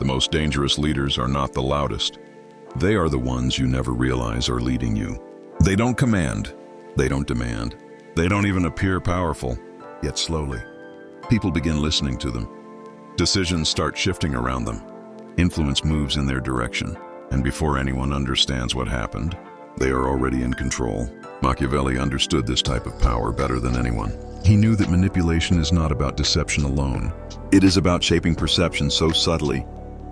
The most dangerous leaders are not the loudest. They are the ones you never realize are leading you. They don't command. They don't demand. They don't even appear powerful. Yet slowly, people begin listening to them. Decisions start shifting around them. Influence moves in their direction. And before anyone understands what happened, they are already in control. Machiavelli understood this type of power better than anyone. He knew that manipulation is not about deception alone. It is about shaping perception so subtly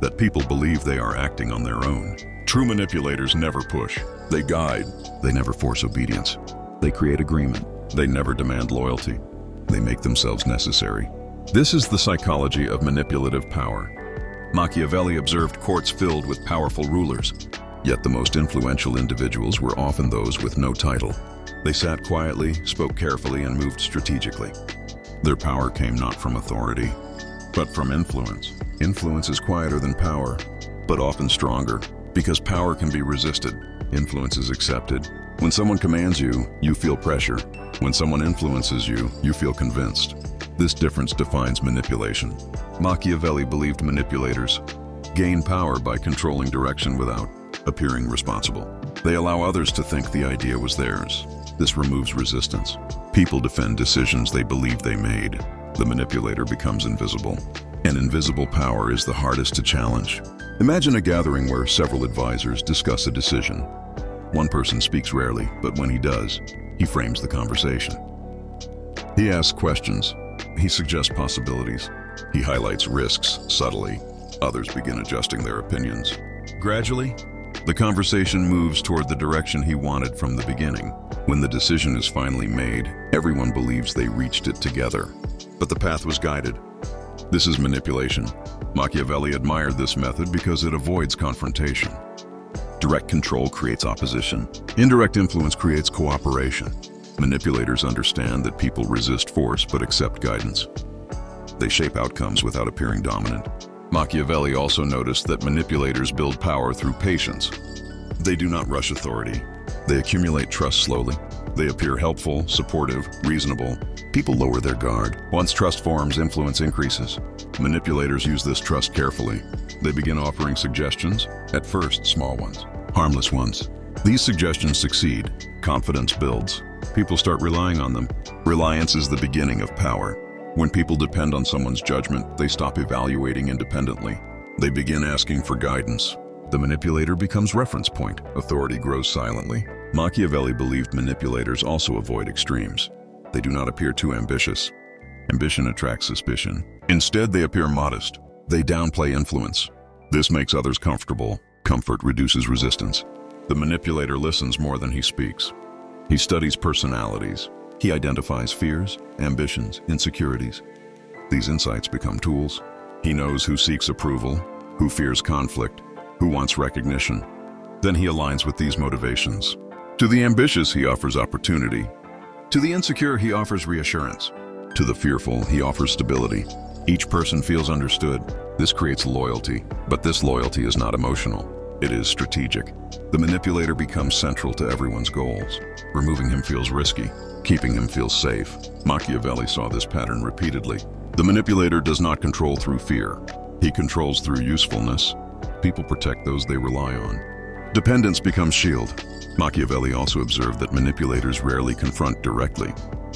that people believe they are acting on their own. True manipulators never push. They guide. They never force obedience. They create agreement. They never demand loyalty. They make themselves necessary. This is the psychology of manipulative power. Machiavelli observed courts filled with powerful rulers, yet the most influential individuals were often those with no title. They sat quietly, spoke carefully, and moved strategically. Their power came not from authority, but from influence. Influence is quieter than power, but often stronger, because power can be resisted. Influence is accepted. When someone commands you, you feel pressure. When someone influences you, you feel convinced. This difference defines manipulation. Machiavelli believed manipulators gain power by controlling direction without appearing responsible. They allow others to think the idea was theirs. This removes resistance. People defend decisions they believe they made. The manipulator becomes invisible. And invisible power is the hardest to challenge. Imagine a gathering where several advisors discuss a decision. One person speaks rarely, but when he does, he frames the conversation. He asks questions. He suggests possibilities. He highlights risks subtly. Others begin adjusting their opinions. Gradually, the conversation moves toward the direction he wanted from the beginning. When the decision is finally made, everyone believes they reached it together. But the path was guided. This is manipulation. Machiavelli admired this method because it avoids confrontation. Direct control creates opposition. Indirect influence creates cooperation. Manipulators understand that people resist force but accept guidance. They shape outcomes without appearing dominant. Machiavelli also noticed that manipulators build power through patience. They do not rush authority. They accumulate trust slowly. They appear helpful, supportive, reasonable. People lower their guard. Once trust forms, influence increases. Manipulators use this trust carefully. They begin offering suggestions, at first small ones, harmless ones. These suggestions succeed. Confidence builds. People start relying on them. Reliance is the beginning of power. When people depend on someone's judgment, they stop evaluating independently. They begin asking for guidance. The manipulator becomes reference point. Authority grows silently. Machiavelli believed manipulators also avoid extremes. They do not appear too ambitious. Ambition attracts suspicion. Instead, they appear modest. They downplay influence. This makes others comfortable. Comfort reduces resistance. The manipulator listens more than he speaks. He studies personalities. He identifies fears, ambitions, insecurities. These insights become tools. He knows who seeks approval, who fears conflict, who wants recognition. Then he aligns with these motivations. To the ambitious, he offers opportunity. To the insecure, he offers reassurance. To the fearful, he offers stability. Each person feels understood. This creates loyalty, but this loyalty is not emotional. It is strategic. The manipulator becomes central to everyone's goals. Removing him feels risky. Keeping him feels safe. Machiavelli saw this pattern repeatedly. The manipulator does not control through fear. He controls through usefulness. People protect those they rely on. Dependence becomes shield. Machiavelli also observed that manipulators rarely confront directly.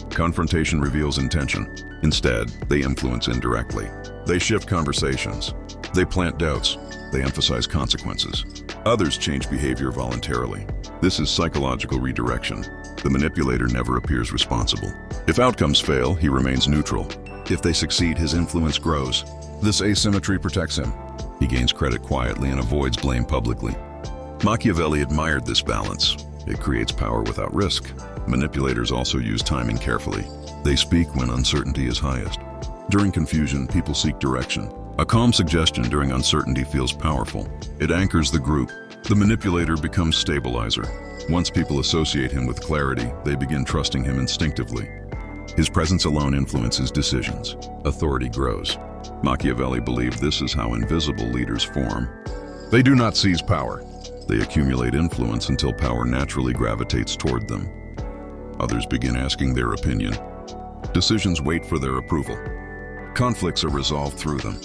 Confrontation reveals intention. Instead, they influence indirectly. They shift conversations. They plant doubts. They emphasize consequences. Others change behavior voluntarily. This is psychological redirection. The manipulator never appears responsible. If outcomes fail, he remains neutral. If they succeed, his influence grows. This asymmetry protects him. He gains credit quietly and avoids blame publicly. Machiavelli admired this balance. It creates power without risk. Manipulators also use timing carefully. They speak when uncertainty is highest. During confusion, people seek direction. A calm suggestion during uncertainty feels powerful. It anchors the group. The manipulator becomes stabilizer. Once people associate him with clarity, they begin trusting him instinctively. His presence alone influences decisions. Authority grows. Machiavelli believed this is how invisible leaders form. They do not seize power. They accumulate influence until power naturally gravitates toward them. Others begin asking their opinion. Decisions wait for their approval. Conflicts are resolved through them.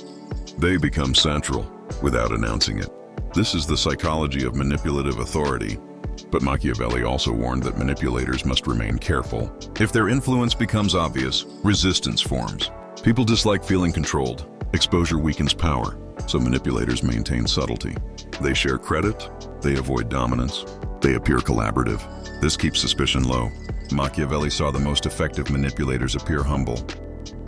They become central. without announcing it. This is the psychology of manipulative authority. But Machiavelli also warned that manipulators must remain careful. If their influence becomes obvious, resistance forms. People dislike feeling controlled. Exposure weakens power, so manipulators maintain subtlety. They share credit, they avoid dominance, they appear collaborative. This keeps suspicion low. Machiavelli saw the most effective manipulators appear humble.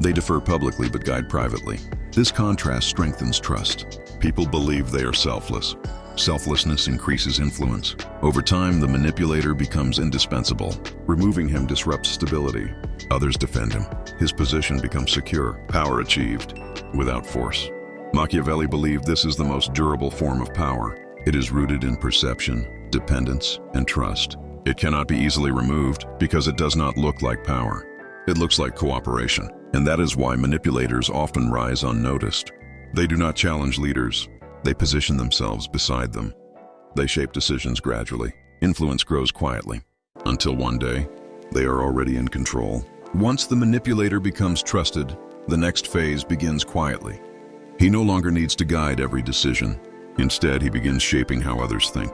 They defer publicly but guide privately. This contrast strengthens trust. People believe they are selfless. Selflessness increases influence. Over time, the manipulator becomes indispensable. Removing him disrupts stability. Others defend him. His position becomes secure, power achieved without force. Machiavelli believed this is the most durable form of power. It is rooted in perception, dependence, and trust. It cannot be easily removed because it does not look like power. It looks like cooperation, and that is why manipulators often rise unnoticed. They do not challenge leaders. They position themselves beside them. They shape decisions gradually. Influence grows quietly. Until one day, they are already in control. Once the manipulator becomes trusted, the next phase begins quietly. He no longer needs to guide every decision. Instead, he begins shaping how others think.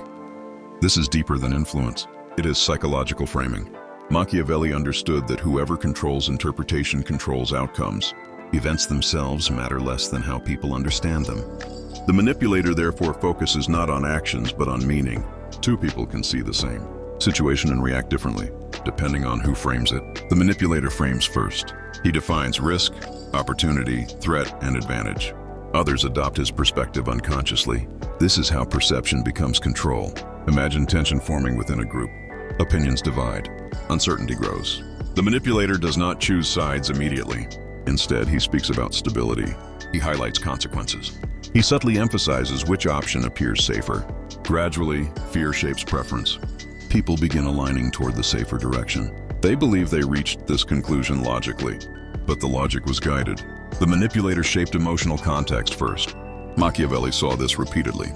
This is deeper than influence. It is psychological framing. Machiavelli understood that whoever controls interpretation controls outcomes. Events themselves matter less than how people understand them. The manipulator therefore focuses not on actions but on meaning. Two people can see the same situation and react differently, depending on who frames it. The manipulator frames first. He defines risk, opportunity, threat, and advantage. Others adopt his perspective unconsciously. This is how perception becomes control. Imagine tension forming within a group. Opinions divide. Uncertainty grows. The manipulator does not choose sides immediately. Instead, he speaks about stability. He highlights consequences. He subtly emphasizes which option appears safer. Gradually, fear shapes preference. People begin aligning toward the safer direction. They believe they reached this conclusion logically, but the logic was guided. The manipulator shaped emotional context first. Machiavelli saw this repeatedly.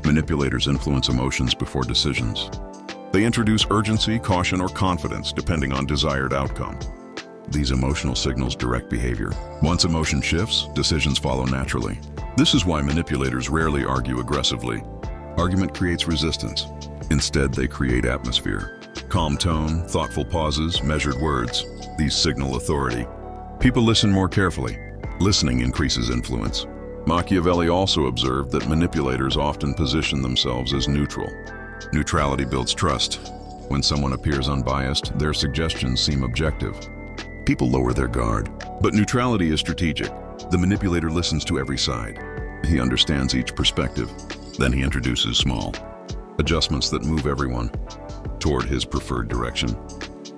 Manipulators influence emotions before decisions. They introduce urgency, caution, or confidence depending on desired outcome. These emotional signals direct behavior. Once emotion shifts, decisions follow naturally. This is why manipulators rarely argue aggressively. Argument creates resistance. Instead, they create atmosphere. Calm tone, thoughtful pauses, measured words. These signal authority. People listen more carefully. Listening increases influence. Machiavelli also observed that manipulators often position themselves as neutral. Neutrality builds trust. When someone appears unbiased, their suggestions seem objective. People lower their guard. But neutrality is strategic. The manipulator listens to every side. He understands each perspective. Then he introduces small adjustments that move everyone toward his preferred direction.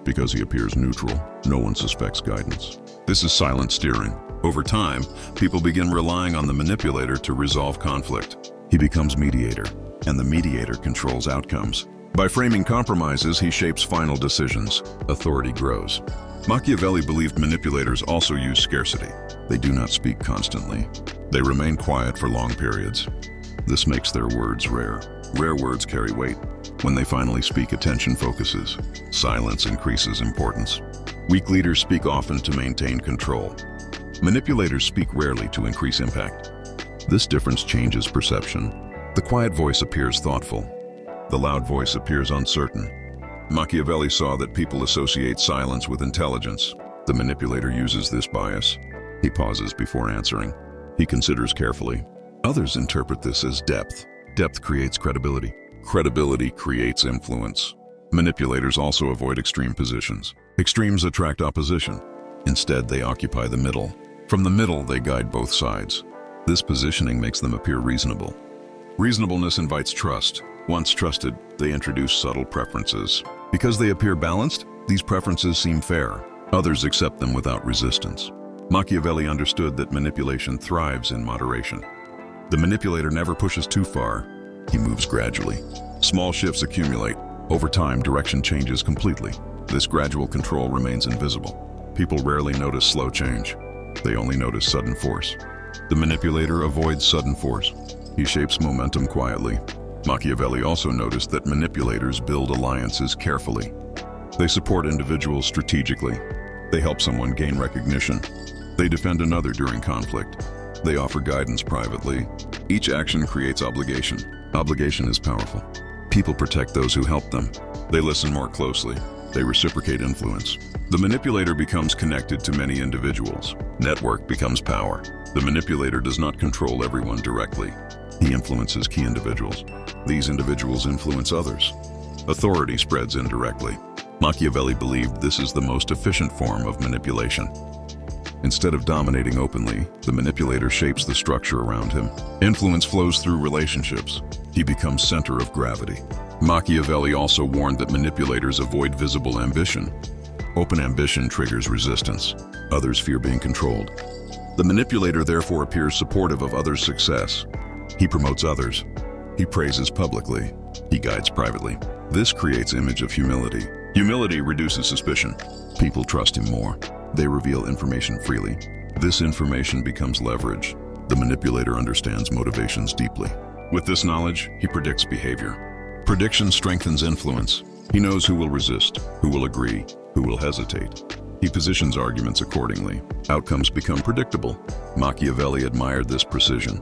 Because he appears neutral, no one suspects guidance. This is silent steering. Over time, people begin relying on the manipulator to resolve conflict. He becomes mediator, and the mediator controls outcomes. By framing compromises, he shapes final decisions. Authority grows. Machiavelli believed manipulators also use scarcity. They do not speak constantly. They remain quiet for long periods. This makes their words rare. Rare words carry weight. When they finally speak, attention focuses. Silence increases importance. Weak leaders speak often to maintain control. Manipulators speak rarely to increase impact. This difference changes perception. The quiet voice appears thoughtful. The loud voice appears uncertain. Machiavelli saw that people associate silence with intelligence. The manipulator uses this bias. He pauses before answering. He considers carefully. Others interpret this as depth. Depth creates credibility. Credibility creates influence. Manipulators also avoid extreme positions. Extremes attract opposition. Instead, they occupy the middle. From the middle, they guide both sides. This positioning makes them appear reasonable. Reasonableness invites trust. Once trusted, they introduce subtle preferences. Because they appear balanced, these preferences seem fair. Others accept them without resistance. Machiavelli understood that manipulation thrives in moderation. The manipulator never pushes too far. He moves gradually. Small shifts accumulate. Over time, direction changes completely. This gradual control remains invisible. People rarely notice slow change. They only notice sudden force. The manipulator avoids sudden force. He shapes momentum quietly. Machiavelli also noticed that manipulators build alliances carefully. They support individuals strategically. They help someone gain recognition. They defend another during conflict. They offer guidance privately. Each action creates obligation. Obligation is powerful. People protect those who help them. They listen more closely. They reciprocate influence. The manipulator becomes connected to many individuals. Network becomes power. The manipulator does not control everyone directly. He influences key individuals. These individuals influence others. Authority spreads indirectly. Machiavelli believed this is the most efficient form of manipulation. Instead of dominating openly, the manipulator shapes the structure around him. Influence flows through relationships. He becomes center of gravity. Machiavelli also warned that manipulators avoid visible ambition. Open ambition triggers resistance. Others fear being controlled. The manipulator therefore appears supportive of others' success. He promotes others. He praises publicly. He guides privately. This creates an image of humility. Humility reduces suspicion. People trust him more. They reveal information freely. This information becomes leverage. The manipulator understands motivations deeply. With this knowledge, he predicts behavior. Prediction strengthens influence. He knows who will resist, who will agree, who will hesitate. He positions arguments accordingly. Outcomes become predictable. Machiavelli admired this precision.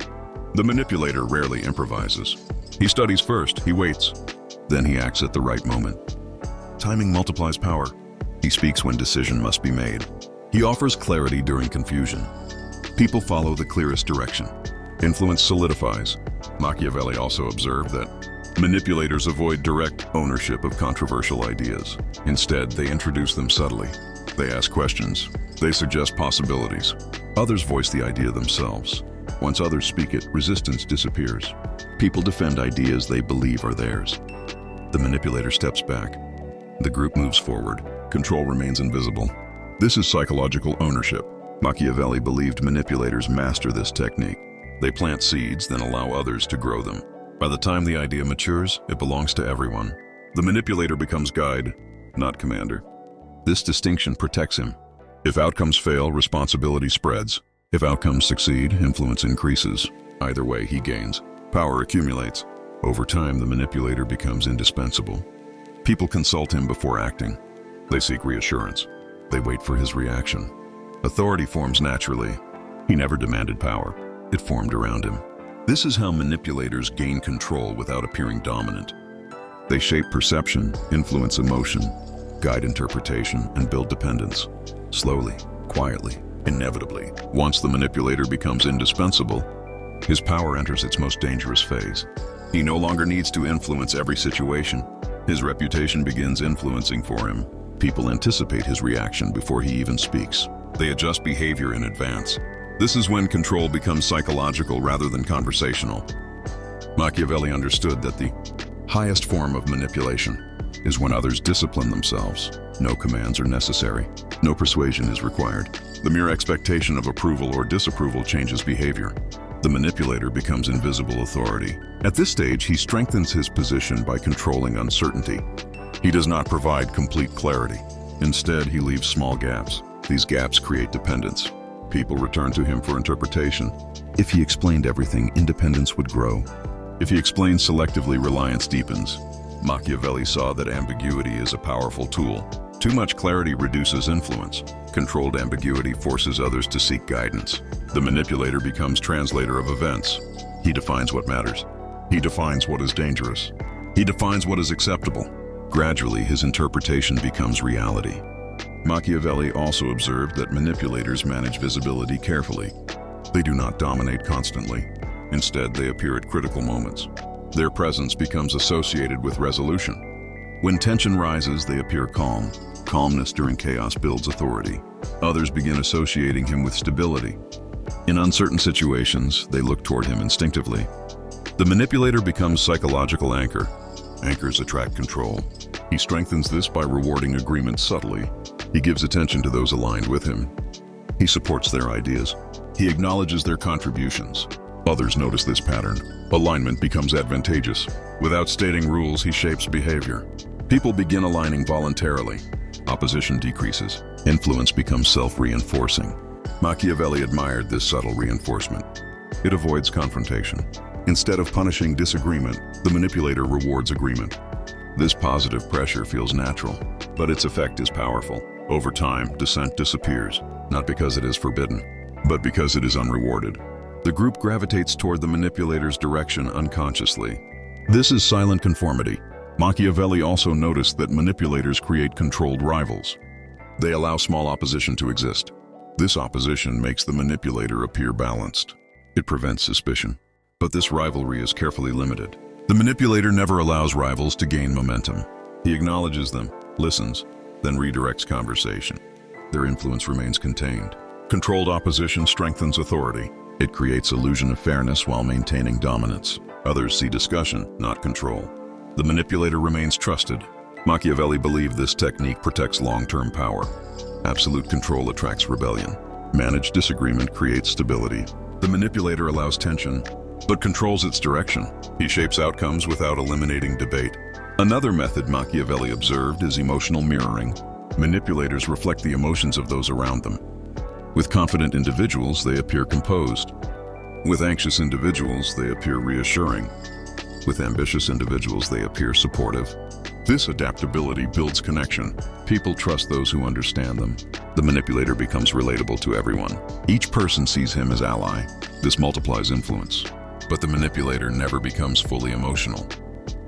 The manipulator rarely improvises. He studies first, he waits, then he acts at the right moment. Timing multiplies power. He speaks when decision must be made. He offers clarity during confusion. People follow the clearest direction. Influence solidifies. Machiavelli also observed that manipulators avoid direct ownership of controversial ideas. Instead, they introduce them subtly. They ask questions. They suggest possibilities. Others voice the idea themselves. Once others speak it, resistance disappears. People defend ideas they believe are theirs. The manipulator steps back. The group moves forward. Control remains invisible. This is psychological ownership. Machiavelli believed manipulators master this technique. They plant seeds, then allow others to grow them. By the time the idea matures, it belongs to everyone. The manipulator becomes guide, not commander. This distinction protects him. If outcomes fail, responsibility spreads. If outcomes succeed, influence increases. Either way, he gains. Power accumulates. Over time, the manipulator becomes indispensable. People consult him before acting. They seek reassurance. They wait for his reaction. Authority forms naturally. He never demanded power. It formed around him. This is how manipulators gain control without appearing dominant. They shape perception, influence emotion, guide interpretation, and build dependence. Slowly, quietly, inevitably. Once the manipulator becomes indispensable, his power enters its most dangerous phase. He no longer needs to influence every situation. His reputation begins influencing for him. People anticipate his reaction before he even speaks. They adjust behavior in advance. This is when control becomes psychological rather than conversational. Machiavelli understood that the highest form of manipulation is when others discipline themselves. No commands are necessary. No persuasion is required. The mere expectation of approval or disapproval changes behavior. The manipulator becomes invisible authority. At this stage, he strengthens his position by controlling uncertainty. He does not provide complete clarity. Instead, he leaves small gaps. These gaps create dependence. People return to him for interpretation. If he explained everything, independence would grow. If he explains selectively, reliance deepens. Machiavelli saw that ambiguity is a powerful tool. Too much clarity reduces influence. Controlled ambiguity forces others to seek guidance. The manipulator becomes translator of events. He defines what matters. He defines what is dangerous. He defines what is acceptable. Gradually, his interpretation becomes reality. Machiavelli also observed that manipulators manage visibility carefully. They do not dominate constantly. Instead, they appear at critical moments. Their presence becomes associated with resolution. When tension rises, they appear calm. Calmness during chaos builds authority. Others begin associating him with stability. In uncertain situations, they look toward him instinctively. The manipulator becomes psychological anchor. Anchors attract control. He strengthens this by rewarding agreement subtly. He gives attention to those aligned with him. He supports their ideas. He acknowledges their contributions. Others notice this pattern. Alignment becomes advantageous. Without stating rules, he shapes behavior. People begin aligning voluntarily. Opposition decreases. Influence becomes self-reinforcing. Machiavelli admired this subtle reinforcement. It avoids confrontation. Instead of punishing disagreement, the manipulator rewards agreement. This positive pressure feels natural, but its effect is powerful. Over time, dissent disappears, not because it is forbidden, but because it is unrewarded. The group gravitates toward the manipulator's direction unconsciously. This is silent conformity. Machiavelli also noticed that manipulators create controlled rivals. They allow small opposition to exist. This opposition makes the manipulator appear balanced. It prevents suspicion. But this rivalry is carefully limited. The manipulator never allows rivals to gain momentum. He acknowledges them, listens, then redirects conversation. Their influence remains contained. Controlled opposition strengthens authority. It creates illusion of fairness while maintaining dominance. Others see discussion, not control. The manipulator remains trusted. Machiavelli believed this technique protects long-term power. Absolute control attracts rebellion. Managed disagreement creates stability. The manipulator allows tension, but controls its direction. He shapes outcomes without eliminating debate. Another method Machiavelli observed is emotional mirroring. Manipulators reflect the emotions of those around them. With confident individuals, they appear composed. With anxious individuals, they appear reassuring. With ambitious individuals, they appear supportive. This adaptability builds connection. People trust those who understand them. The manipulator becomes relatable to everyone. Each person sees him as ally. This multiplies influence. But the manipulator never becomes fully emotional.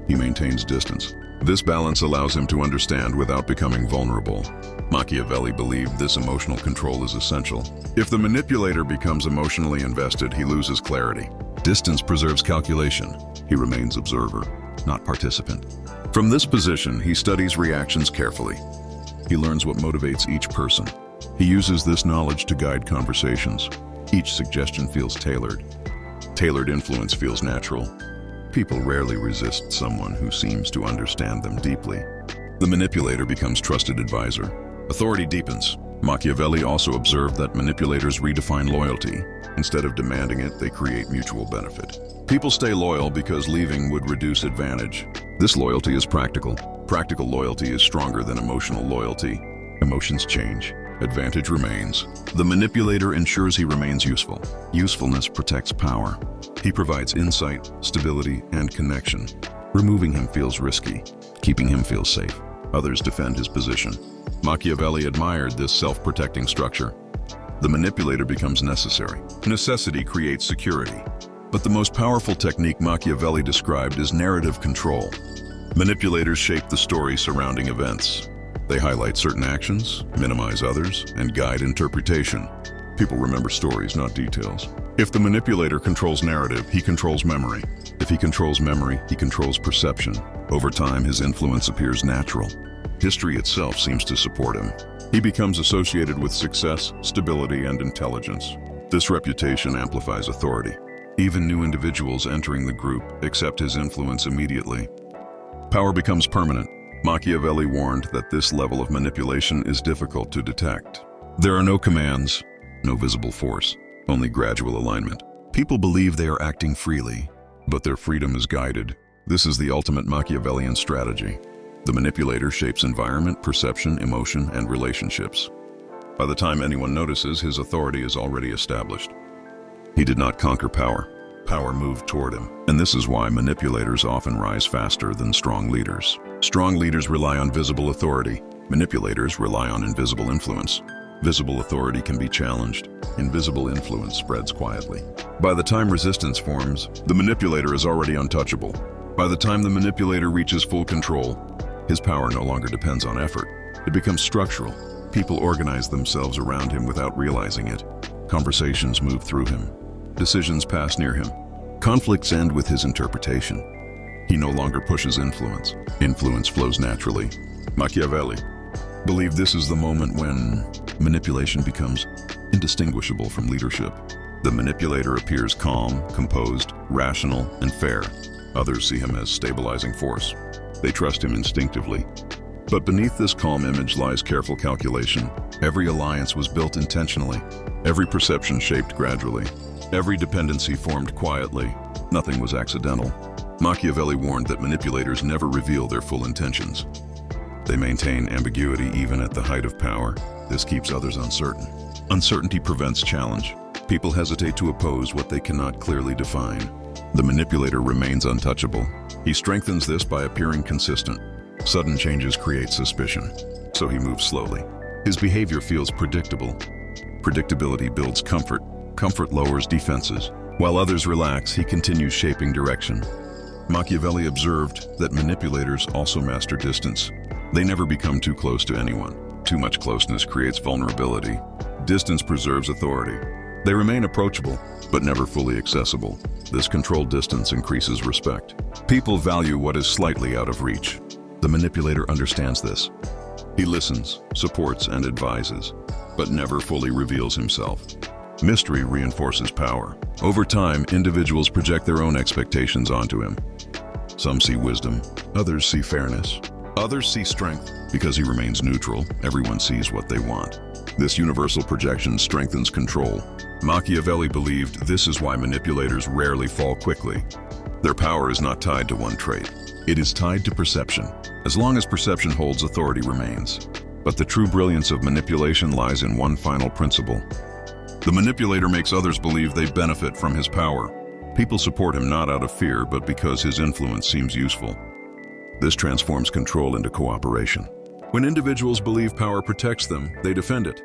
He maintains distance. This balance allows him to understand without becoming vulnerable. Machiavelli believed this emotional control is essential. If the manipulator becomes emotionally invested, he loses clarity. Distance preserves calculation. He remains observer, not participant. From this position, he studies reactions carefully. He learns what motivates each person. He uses this knowledge to guide conversations. Each suggestion feels tailored. Tailored influence feels natural. People rarely resist someone who seems to understand them deeply. The manipulator becomes trusted advisor. Authority deepens. Machiavelli also observed that manipulators redefine loyalty. Instead of demanding it, they create mutual benefit. People stay loyal because leaving would reduce advantage. This loyalty is practical. Practical loyalty is stronger than emotional loyalty. Emotions change. Advantage remains. The manipulator ensures he remains useful. Usefulness protects power. He provides insight, stability, and connection. Removing him feels risky. Keeping him feels safe. Others defend his position. Machiavelli admired this self-protecting structure. The manipulator becomes necessary. Necessity creates security. But the most powerful technique Machiavelli described is narrative control. Manipulators shape the story surrounding events. They highlight certain actions, minimize others, and guide interpretation. People remember stories, not details. If the manipulator controls narrative, he controls memory. If he controls memory, he controls perception. Over time, his influence appears natural. History itself seems to support him. He becomes associated with success, stability, and intelligence. This reputation amplifies authority. Even new individuals entering the group accept his influence immediately. Power becomes permanent. Machiavelli warned that this level of manipulation is difficult to detect. There are no commands, no visible force, only gradual alignment. People believe they are acting freely, but their freedom is guided. This is the ultimate Machiavellian strategy. The manipulator shapes environment, perception, emotion, and relationships. By the time anyone notices, his authority is already established. He did not conquer power. Power moved toward him. And this is why manipulators often rise faster than strong leaders. Strong leaders rely on visible authority. Manipulators rely on invisible influence. Visible authority can be challenged. Invisible influence spreads quietly. By the time resistance forms, the manipulator is already untouchable. By the time the manipulator reaches full control, his power no longer depends on effort. It becomes structural. People organize themselves around him without realizing it. Conversations move through him. Decisions pass near him. Conflicts end with his interpretation. He no longer pushes influence. Influence flows naturally. Machiavelli believed this is the moment when manipulation becomes indistinguishable from leadership. The manipulator appears calm, composed, rational, and fair. Others see him as stabilizing force. They trust him instinctively. But beneath this calm image lies careful calculation. Every alliance was built intentionally. Every perception shaped gradually. Every dependency formed quietly. Nothing was accidental. Machiavelli warned that manipulators never reveal their full intentions. They maintain ambiguity even at the height of power. This keeps others uncertain. Uncertainty prevents challenge. People hesitate to oppose what they cannot clearly define. The manipulator remains untouchable. He strengthens this by appearing consistent. Sudden changes create suspicion, so he moves slowly. His behavior feels predictable. Predictability builds comfort. Comfort lowers defenses. While others relax, he continues shaping direction. Machiavelli observed that manipulators also master distance. They never become too close to anyone. Too much closeness creates vulnerability. Distance preserves authority. They remain approachable, but never fully accessible. This controlled distance increases respect. People value what is slightly out of reach. The manipulator understands this. He listens, supports, and advises, but never fully reveals himself. Mystery reinforces power. Over time, individuals project their own expectations onto him. Some see wisdom, others see fairness, others see strength. Because he remains neutral, everyone sees what they want. This universal projection strengthens control. Machiavelli believed this is why manipulators rarely fall quickly. Their power is not tied to one trait. It is tied to perception. As long as perception holds, authority remains. But the true brilliance of manipulation lies in one final principle. The manipulator makes others believe they benefit from his power. People support him not out of fear, but because his influence seems useful. This transforms control into cooperation. When individuals believe power protects them, they defend it.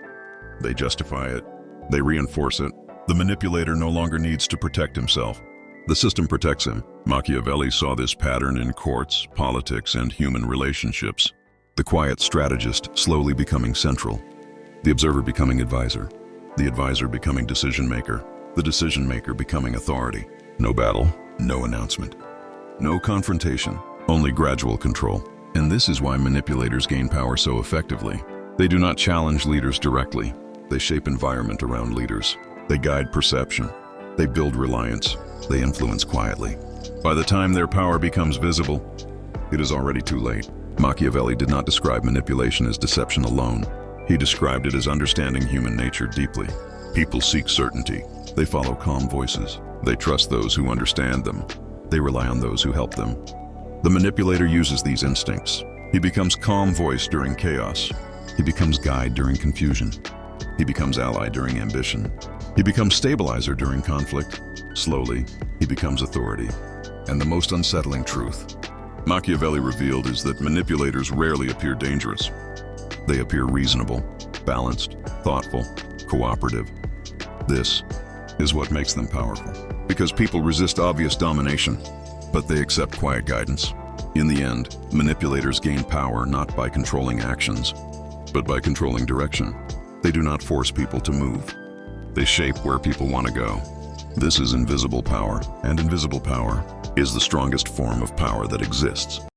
They justify it. They reinforce it. The manipulator no longer needs to protect himself. The system protects him. Machiavelli saw this pattern in courts, politics, and human relationships. The quiet strategist slowly becoming central. The observer becoming advisor. The advisor becoming decision-maker. The decision-maker becoming authority. No battle, no announcement. No confrontation, only gradual control. And this is why manipulators gain power so effectively. They do not challenge leaders directly. They shape environment around leaders. They guide perception. They build reliance. They influence quietly. By the time their power becomes visible, it is already too late. Machiavelli did not describe manipulation as deception alone. He described it as understanding human nature deeply. People seek certainty. They follow calm voices. They trust those who understand them. They rely on those who help them. The manipulator uses these instincts. He becomes calm voice during chaos. He becomes guide during confusion. He becomes ally during ambition. He becomes stabilizer during conflict. Slowly, he becomes authority. And the most unsettling truth Machiavelli revealed is that manipulators rarely appear dangerous. They appear reasonable, balanced, thoughtful, cooperative. This is what makes them powerful. Because people resist obvious domination, but they accept quiet guidance. In the end, manipulators gain power not by controlling actions, but by controlling direction. They do not force people to move. They shape where people want to go. This is invisible power, and invisible power is the strongest form of power that exists.